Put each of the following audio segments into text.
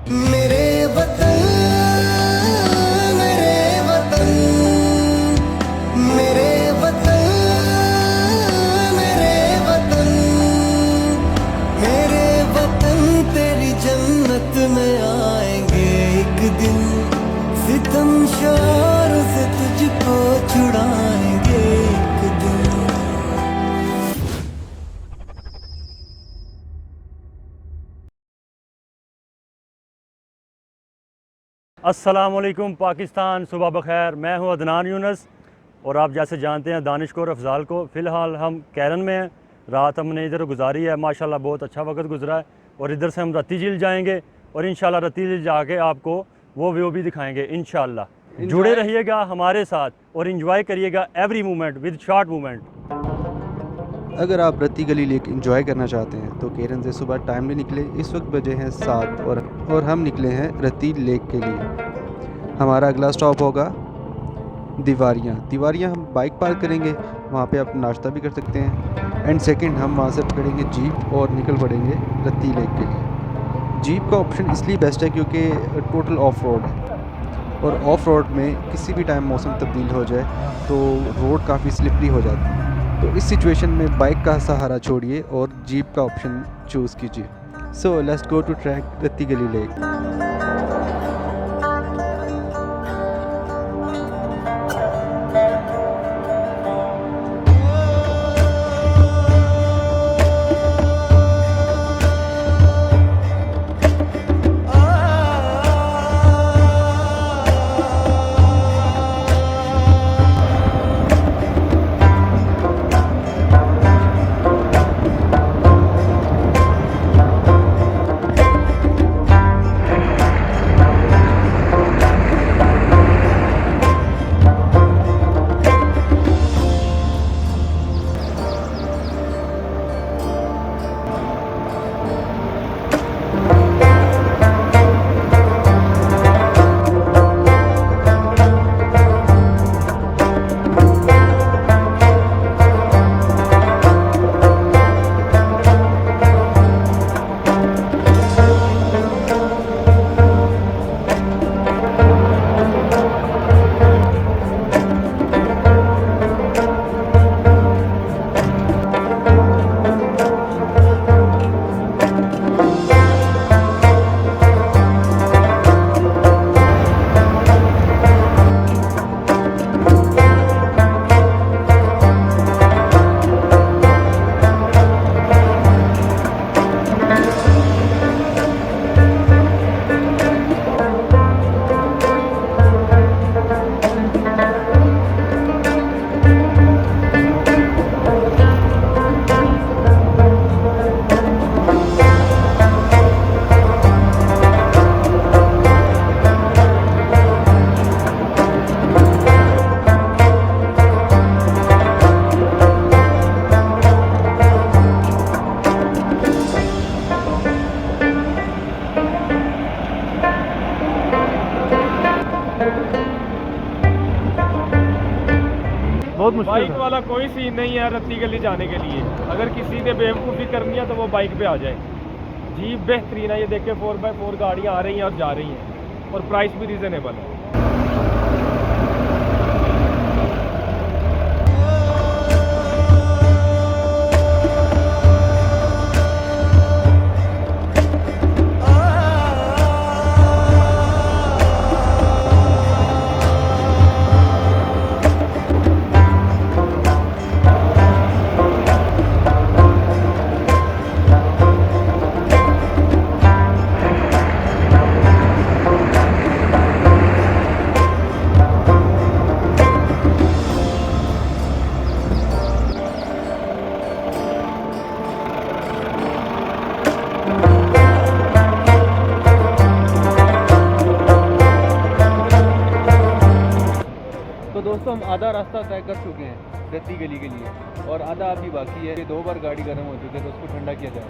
मेरे वतन, मेरे वतन, मेरे वतन, मेरे वतन, मेरे वतन तेरी जन्नत में आएंगे एक दिन, सितम शोर से तुझको छुड़ाएंगे एक दिन। अस्सलामुअलैकुम पाकिस्तान, सुबह बखैर। मैं हूं अदनान यूनस और आप जैसे जानते हैं दानिश को और अफजाल को। फ़िलहाल हम कैरन में हैं। रात हमने इधर गुजारी है, माशाल्लाह बहुत अच्छा वक्त गुजरा है। और इधर से हम रत्ती झील जाएंगे और इंशाल्लाह रत्ती झील जाके आपको वो व्यू भी दिखाएंगे इंशाल्लाह। जुड़े रहिएगा हमारे साथ और इंजॉय करिएगा every moment with short moment. अगर आप रत्ती गली लेक एंजॉय करना चाहते हैं तो केरन से सुबह टाइमली निकले। इस वक्त बजे हैं 7 और हम निकले हैं रत्ती लेक के लिए। हमारा अगला स्टॉप होगा दीवारियाँ हम बाइक पार्क करेंगे, वहाँ पे आप नाश्ता भी कर सकते हैं। एंड सेकंड हम वहाँ से पकड़ेंगे जीप और निकल पड़ेंगे रत्ती लेक के लिए। जीप का ऑप्शन इसलिए बेस्ट है क्योंकि टोटल ऑफ रोड है और ऑफ रोड में किसी भी टाइम मौसम तब्दील हो जाए तो रोड काफ़ी स्लिपरी हो जाती है। तो इस सिचुएशन में बाइक का सहारा छोड़िए और जीप का ऑप्शन चूज़ कीजिए। So let's go to track Ratti Gali lake. Bike वाला कोई सीन नहीं है रत्ती गली जाने के लिए। अगर किसी ने बेवकूफ़ी करनी है तो वो बाइक पे आ जाए। जीप बेहतरीन है, ये देखे 4x4 गाड़ियाँ आ रही हैं और जा रही हैं और प्राइस भी रीज़नेबल है। दोस्तों हम आधा रास्ता तय कर चुके हैं रत्ती गली के लिए और आधा अभी बाकी है। 2 बार गाड़ी गर्म हो चुकी है तो उसको ठंडा किया जाए।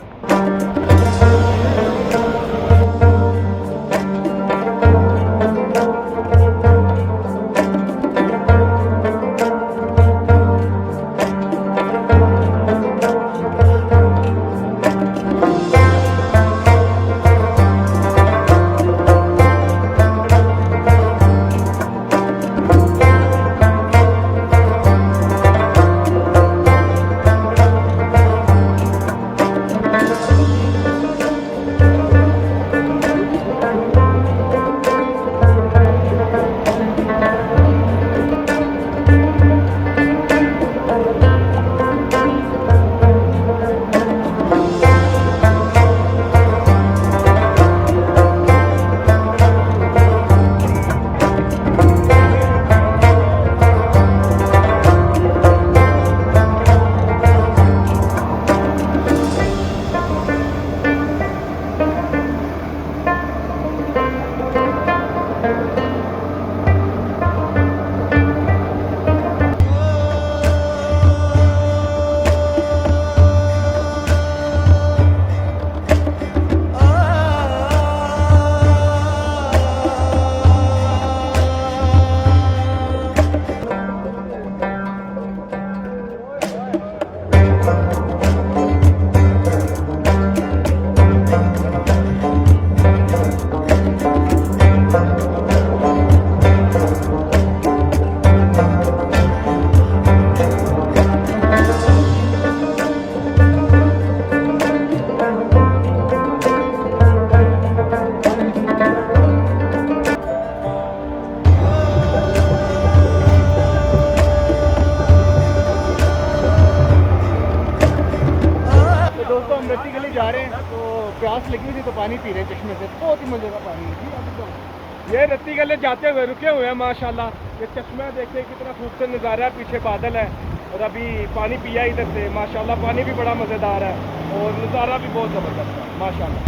ये रत्ती गले जाते हुए रुके हुए हैं माशाल्लाह। ये चश्मा देखते कितना खूबसूरत नज़ारा है, पीछे बादल है और अभी पानी पिया इधर से माशाल्लाह। पानी भी बड़ा मज़ेदार है और नज़ारा भी बहुत ज़बरदस्त है माशाल्लाह।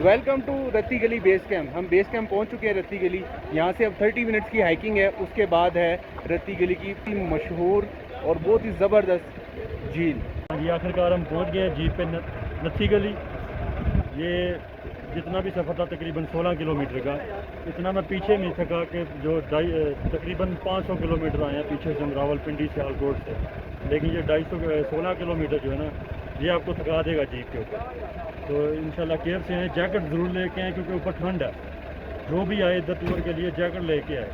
वेलकम टू रत्ती गली बेस कैंप। हम बेस कैंप पहुंच चुके हैं रत्ती गली। यहाँ से अब 30 मिनट्स की हाइकिंग है। उसके बाद है रत्ती गली की मशहूर और बहुत ही ज़बरदस्त झील। ये आखिरकार हम पहुंच गए जीप पे रत्ती गली। ये जितना भी सफ़र था तकरीबन 16 किलोमीटर का। इतना मैं पीछे नहीं थका कि जो तकरीबन 500 किलोमीटर आए हैं पीछे से हम रावलपिंडी सियालकोट से, लेकिन ये 16 किलोमीटर जो है ना ये आपको थका देगा जीप के ऊपर। तो इंशाल्लाह केयर से आए, जैकेट ज़रूर लेके आए क्योंकि ऊपर ठंड है। जो भी आए इधर टूर के लिए जैकेट लेके आए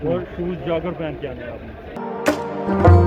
और शूज़ जॉगर पहन के आने आपने।